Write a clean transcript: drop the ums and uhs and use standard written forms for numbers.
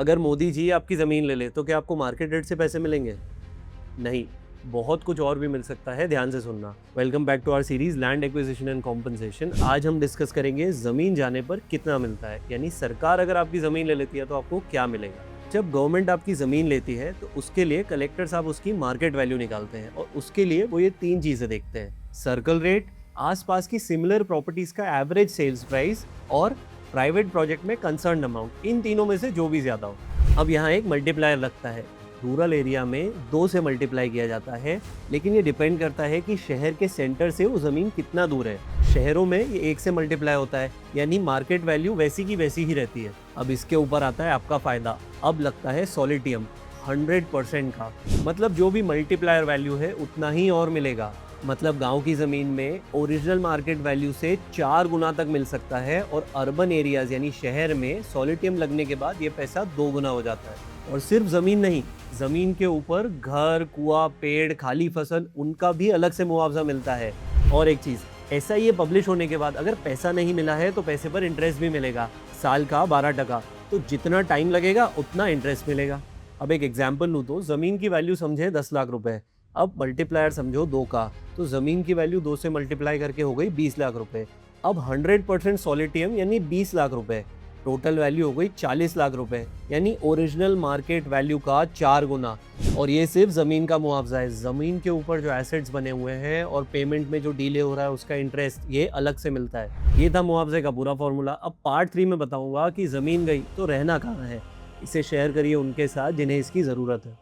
अगर मोदी जी आपकी ज़मीन ले ले तो क्या आपको मार्केट रेट से पैसे मिलेंगे? नहीं, बहुत कुछ और भी मिल सकता है, ध्यान से सुनना। Welcome back to our series land acquisition and compensation. आज हम डिस्कस करेंगे ज़मीन जाने पर कितना मिलता है, यानी सरकार अगर आपकी ज़मीन ले लेती है तो आपको क्या मिलेगा। जब गवर्नमेंट आपकी ज़मीन लेती है तो उसके लिए कलेक्टर साहब उसकी मार्केट वैल्यू निकालते हैं और उसके लिए वो ये 3 चीज़ें देखते हैं: सर्कल रेट, आसपास की सिमिलर प्रॉपर्टीज़ का एवरेज सेल्स प्राइस और प्राइवेट प्रोजेक्ट में कंसर्न अमाउंट। इन तीनों में से जो भी ज़्यादा हो। अब यहाँ एक मल्टीप्लायर लगता है। रूरल एरिया में 2 से मल्टीप्लाई किया जाता है, लेकिन ये डिपेंड करता है कि शहर के सेंटर से वो ज़मीन कितना दूर है। शहरों में ये 1 से मल्टीप्लाई होता है, यानी मार्केट वैल्यू वैसी की वैसी ही रहती है। अब इसके ऊपर आता है आपका फ़ायदा। अब लगता है सॉलिटियम 100% का, मतलब जो भी मल्टीप्लायर वैल्यू है उतना ही और मिलेगा। मतलब गांव की ज़मीन में ओरिजिनल मार्केट वैल्यू से 4 गुना तक मिल सकता है और अर्बन एरियाज़ यानी शहर में सॉलिटियम लगने के बाद ये पैसा 2 गुना हो जाता है। और सिर्फ ज़मीन नहीं, ज़मीन के ऊपर घर, कुआं, पेड़, खाली फसल, उनका भी अलग से मुआवजा मिलता है। और एक चीज़, ऐसा ये पब्लिश होने के बाद अगर पैसा नहीं मिला है तो पैसे पर इंटरेस्ट भी मिलेगा, साल का 12%। तो जितना टाइम लगेगा उतना इंटरेस्ट मिलेगा। अब एक एग्जाम्पल लूँ तो ज़मीन की वैल्यू समझे 10 लाख रुपए, अब मल्टीप्लायर समझो 2 का, तो ज़मीन की वैल्यू 2 से मल्टीप्लाई करके हो गई 20 लाख रुपए। अब 100% सॉलिटियम यानी 20 लाख रुपए, टोटल वैल्यू हो गई 40 लाख रुपए, यानी ओरिजिनल मार्केट वैल्यू का 4 गुना। और ये सिर्फ ज़मीन का मुआवजा है। ज़मीन के ऊपर जो एसेट्स बने हुए हैं और पेमेंट में जो डिले हो रहा है उसका इंटरेस्ट, ये अलग से मिलता है। ये था मुआवजे का पूरा फॉर्मूला। अब पार्ट 3 में बताऊंगा कि ज़मीन गई तो रहना कहाँ है। इसे शेयर करिए उनके साथ जिन्हें इसकी ज़रूरत है।